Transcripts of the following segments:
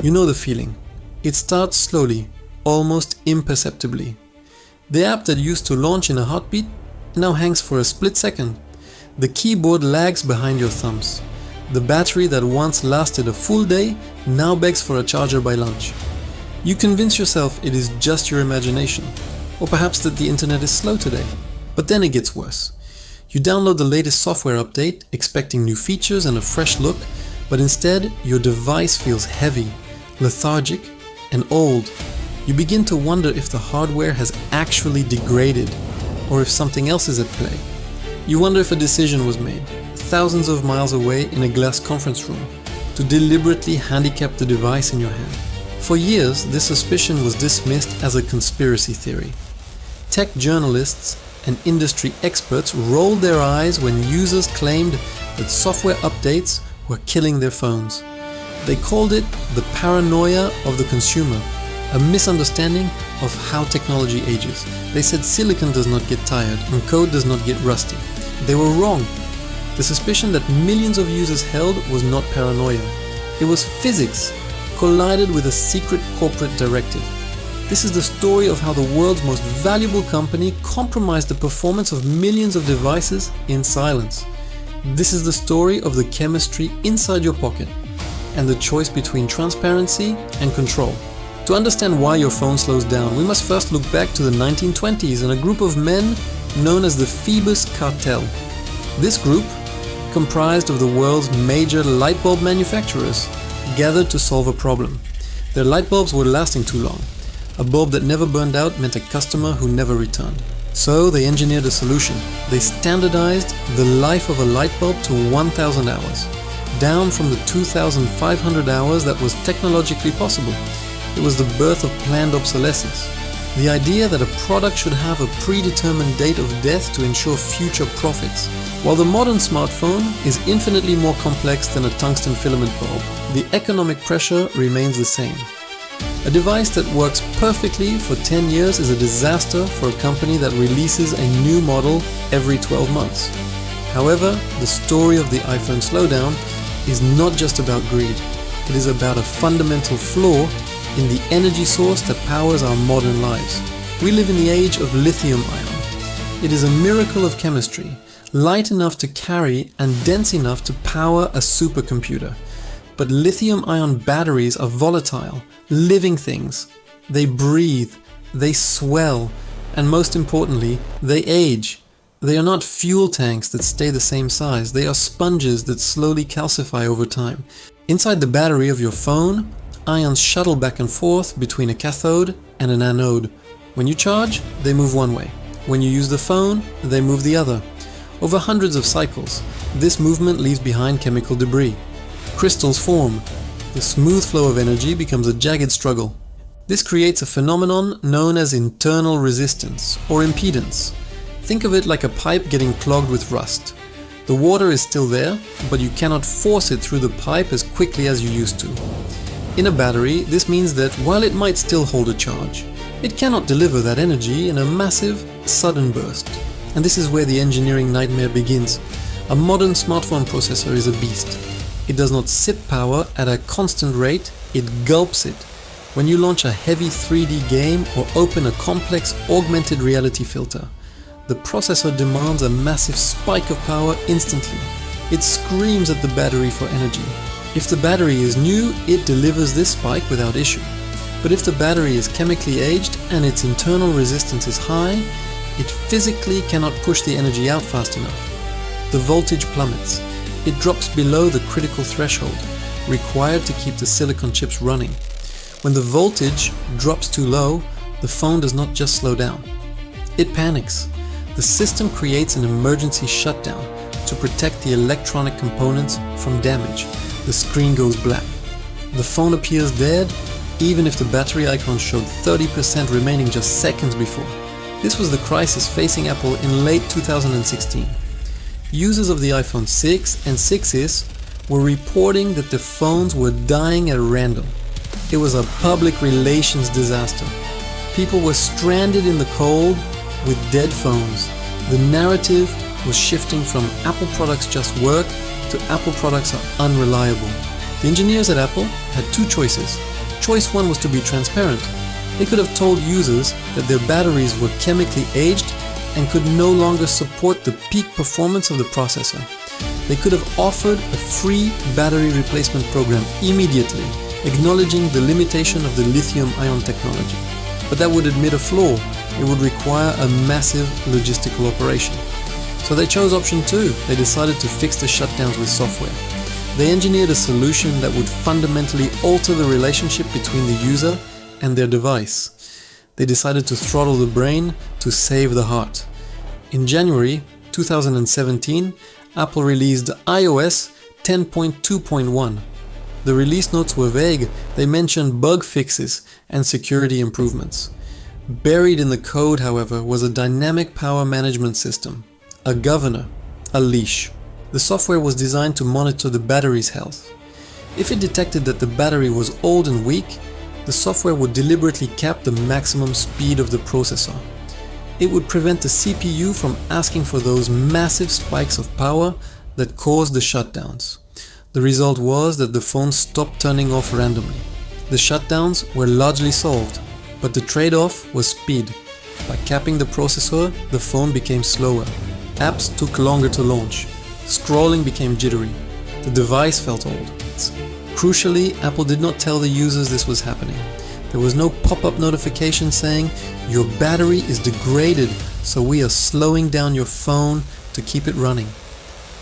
You know the feeling. It starts slowly, almost imperceptibly. The app that used to launch in a heartbeat now hangs for a split second. The keyboard lags behind your thumbs. The battery that once lasted a full day now begs for a charger by lunch. You convince yourself it is just your imagination, or perhaps that the internet is slow today. But then it gets worse. You download the latest software update, expecting new features and a fresh look, but instead your device feels heavy, lethargic, and old. You begin to wonder if the hardware has actually degraded, or if something else is at play. You wonder if a decision was made, thousands of miles away in a glass conference room, to deliberately handicap the device in your hand. For years, this suspicion was dismissed as a conspiracy theory. Tech journalists and industry experts rolled their eyes when users claimed that software updates were killing their phones. They called it the paranoia of the consumer, a misunderstanding of how technology ages. They said silicon does not get tired and code does not get rusty. They were wrong. The suspicion that millions of users held was not paranoia. It was physics collided with a secret corporate directive. This is the story of how the world's most valuable company compromised the performance of millions of devices in silence. This is the story of the chemistry inside your pocket and the choice between transparency and control. To understand why your phone slows down, we must first look back to the 1920s and a group of men known as the Phoebus Cartel. This group, comprised of the world's major light bulb manufacturers, gathered to solve a problem. Their light bulbs were lasting too long. A bulb that never burned out meant a customer who never returned. So they engineered a solution. They standardized the life of a light bulb to 1,000 hours, down from the 2,500 hours that was technologically possible. It was the birth of planned obsolescence. The idea that a product should have a predetermined date of death to ensure future profits. While the modern smartphone is infinitely more complex than a tungsten filament bulb, the economic pressure remains the same. A device that works perfectly for 10 years is a disaster for a company that releases a new model every 12 months. However, the story of the iPhone slowdown is not just about greed. It is about a fundamental flaw in the energy source that powers our modern lives. We live in the age of lithium-ion. It is a miracle of chemistry, light enough to carry and dense enough to power a supercomputer. But lithium-ion batteries are volatile, living things. They breathe, they swell, and most importantly, they age. They are not fuel tanks that stay the same size. They are sponges that slowly calcify over time. Inside the battery of your phone, ions shuttle back and forth between a cathode and an anode. When you charge, they move one way. When you use the phone, they move the other. Over hundreds of cycles, this movement leaves behind chemical debris. Crystals form. The smooth flow of energy becomes a jagged struggle. This creates a phenomenon known as internal resistance or impedance. Think of it like a pipe getting clogged with rust. The water is still there, but you cannot force it through the pipe as quickly as you used to. In a battery, this means that while it might still hold a charge, it cannot deliver that energy in a massive, sudden burst. And this is where the engineering nightmare begins. A modern smartphone processor is a beast. It does not sip power at a constant rate, it gulps it. When you launch a heavy 3D game or open a complex augmented reality filter, the processor demands a massive spike of power instantly. It screams at the battery for energy. If the battery is new, it delivers this spike without issue. But if the battery is chemically aged and its internal resistance is high, it physically cannot push the energy out fast enough. The voltage plummets. It drops below the critical threshold required to keep the silicon chips running. When the voltage drops too low, the phone does not just slow down. It panics. The system creates an emergency shutdown to protect the electronic components from damage. The screen goes black. The phone appears dead, even if the battery icon showed 30% remaining just seconds before. This was the crisis facing Apple in late 2016. Users of the iPhone 6 and 6s were reporting that the phones were dying at random. It was a public relations disaster. People were stranded in the cold with dead phones. The narrative was shifting from Apple products just work to Apple products are unreliable. The engineers at Apple had two choices. Choice one was to be transparent. They could have told users that their batteries were chemically aged and could no longer support the peak performance of the processor. They could have offered a free battery replacement program immediately, acknowledging the limitation of the lithium-ion technology. But that would admit a flaw. It would require a massive logistical operation. So they chose option 2. They decided to fix the shutdowns with software. They engineered a solution that would fundamentally alter the relationship between the user and their device. They decided to throttle the brain to save the heart. In January 2017, Apple released iOS 10.2.1. The release notes were vague. They mentioned bug fixes and security improvements. Buried in the code, however, was a dynamic power management system, a governor, a leash. The software was designed to monitor the battery's health. If it detected that the battery was old and weak, the software would deliberately cap the maximum speed of the processor. It would prevent the CPU from asking for those massive spikes of power that caused the shutdowns. The result was that the phone stopped turning off randomly. The shutdowns were largely solved, but the trade-off was speed. By capping the processor, the phone became slower. Apps took longer to launch. Scrolling became jittery. The device felt old. Crucially, Apple did not tell the users this was happening. There was no pop-up notification saying, "Your battery is degraded, so we are slowing down your phone to keep it running."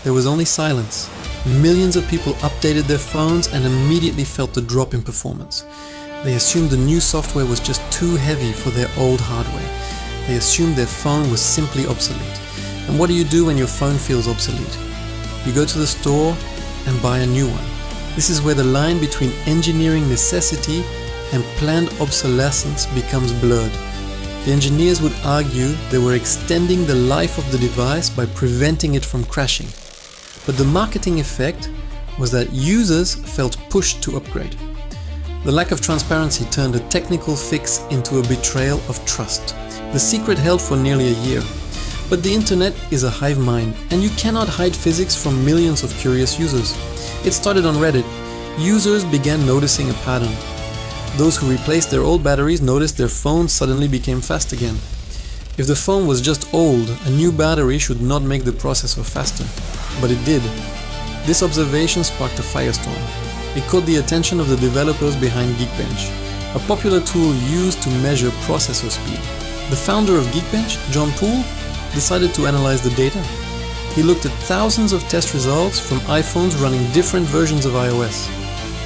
There was only silence. Millions of people updated their phones and immediately felt the drop in performance. They assumed the new software was just too heavy for their old hardware. They assumed their phone was simply obsolete. And what do you do when your phone feels obsolete? You go to the store and buy a new one. This is where the line between engineering necessity and planned obsolescence becomes blurred. The engineers would argue they were extending the life of the device by preventing it from crashing. But the marketing effect was that users felt pushed to upgrade. The lack of transparency turned a technical fix into a betrayal of trust. The secret held for nearly a year. But the internet is a hive mind, and you cannot hide physics from millions of curious users. It started on Reddit. Users began noticing a pattern. Those who replaced their old batteries noticed their phones suddenly became fast again. If the phone was just old, a new battery should not make the processor faster. But it did. This observation sparked a firestorm. It caught the attention of the developers behind Geekbench, a popular tool used to measure processor speed. The founder of Geekbench, John Poole, decided to analyze the data. He looked at thousands of test results from iPhones running different versions of iOS.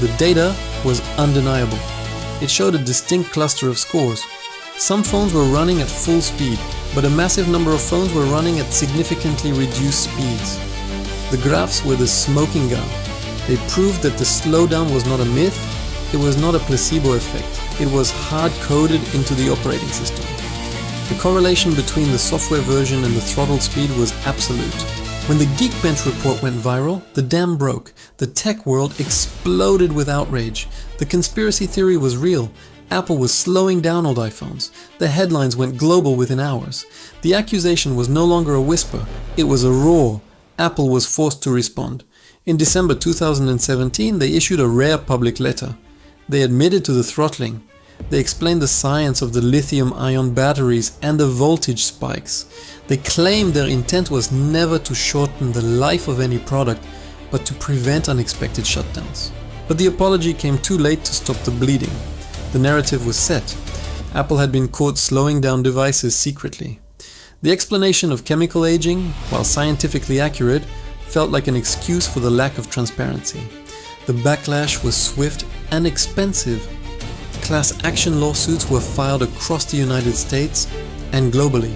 The data was undeniable. It showed a distinct cluster of scores. Some phones were running at full speed, but a massive number of phones were running at significantly reduced speeds. The graphs were the smoking gun. They proved that the slowdown was not a myth, it was not a placebo effect, it was hard-coded into the operating system. The correlation between the software version and the throttle speed was absolute. When the Geekbench report went viral, the dam broke. The tech world exploded with outrage. The conspiracy theory was real. Apple was slowing down old iPhones. The headlines went global within hours. The accusation was no longer a whisper, it was a roar. Apple was forced to respond. In December 2017, they issued a rare public letter. They admitted to the throttling. They explained the science of the lithium-ion batteries and the voltage spikes. They claimed their intent was never to shorten the life of any product, but to prevent unexpected shutdowns. But the apology came too late to stop the bleeding. The narrative was set. Apple had been caught slowing down devices secretly. The explanation of chemical aging, while scientifically accurate, felt like an excuse for the lack of transparency. The backlash was swift and expensive. Class action lawsuits were filed across the United States and globally.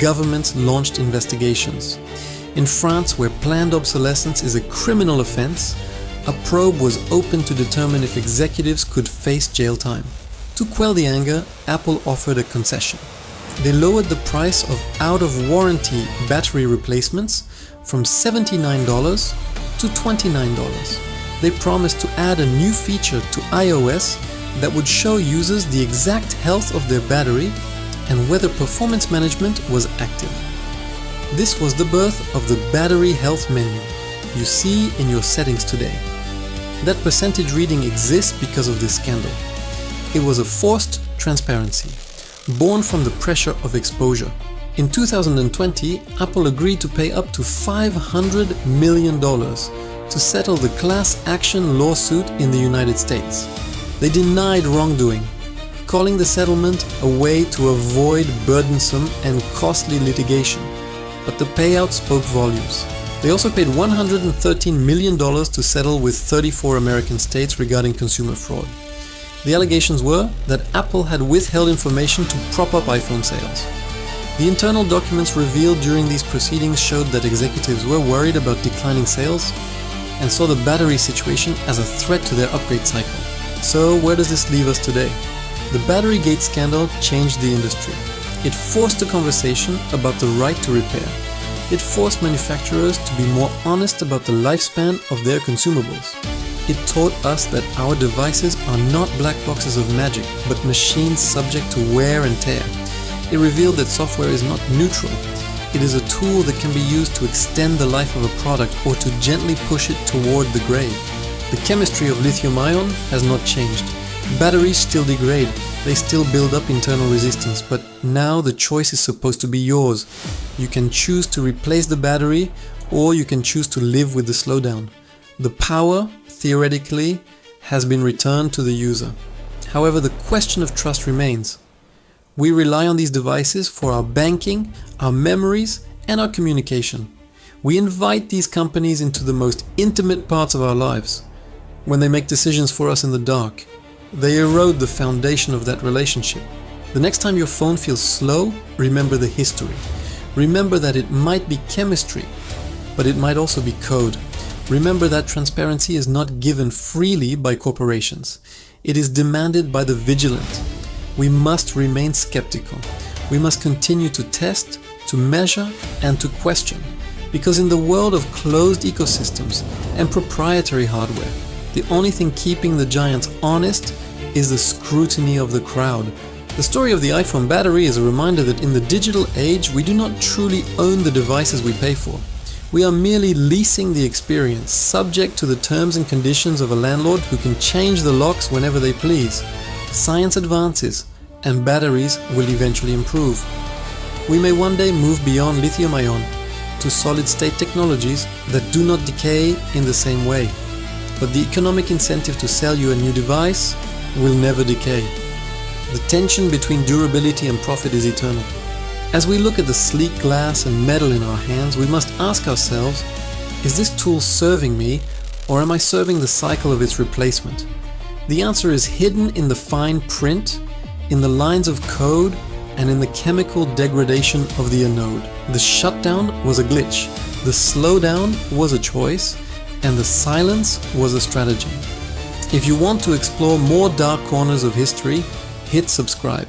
Governments launched investigations. In France, where planned obsolescence is a criminal offense, a probe was opened to determine if executives could face jail time. To quell the anger, Apple offered a concession. They lowered the price of out-of-warranty battery replacements from $79 to $29. They promised to add a new feature to iOS that would show users the exact health of their battery and whether performance management was active. This was the birth of the battery health menu you see in your settings today. That percentage reading exists because of this scandal. It was a forced transparency, born from the pressure of exposure. In 2020, Apple agreed to pay up to $500 million to settle the class action lawsuit in the United States. They denied wrongdoing, calling the settlement a way to avoid burdensome and costly litigation, but the payout spoke volumes. They also paid $113 million to settle with 34 American states regarding consumer fraud. The allegations were that Apple had withheld information to prop up iPhone sales. The internal documents revealed during these proceedings showed that executives were worried about declining sales and saw the battery situation as a threat to their upgrade cycle. So where does this leave us today? The Batterygate scandal changed the industry. It forced a conversation about the right to repair. It forced manufacturers to be more honest about the lifespan of their consumables. It taught us that our devices are not black boxes of magic, but machines subject to wear and tear. It revealed that software is not neutral. It is a tool that can be used to extend the life of a product or to gently push it toward the grave. The chemistry of lithium-ion has not changed. Batteries still degrade, they still build up internal resistance, but now the choice is supposed to be yours. You can choose to replace the battery, or you can choose to live with the slowdown. The power, theoretically, has been returned to the user. However, the question of trust remains. We rely on these devices for our banking, our memories, and our communication. We invite these companies into the most intimate parts of our lives. When they make decisions for us in the dark, they erode the foundation of that relationship. The next time your phone feels slow, remember the history. Remember that it might be chemistry, but it might also be code. Remember that transparency is not given freely by corporations. It is demanded by the vigilant. We must remain skeptical. We must continue to test, to measure, and to question. Because in the world of closed ecosystems and proprietary hardware, the only thing keeping the giants honest is the scrutiny of the crowd. The story of the iPhone battery is a reminder that in the digital age, we do not truly own the devices we pay for. We are merely leasing the experience, subject to the terms and conditions of a landlord who can change the locks whenever they please. Science advances, and batteries will eventually improve. We may one day move beyond lithium-ion to solid-state technologies that do not decay in the same way. But the economic incentive to sell you a new device will never decay. The tension between durability and profit is eternal. As we look at the sleek glass and metal in our hands, we must ask ourselves, is this tool serving me, or am I serving the cycle of its replacement? The answer is hidden in the fine print, in the lines of code, and in the chemical degradation of the anode. The shutdown was a glitch, the slowdown was a choice, and the silence was a strategy. If you want to explore more dark corners of history, hit subscribe.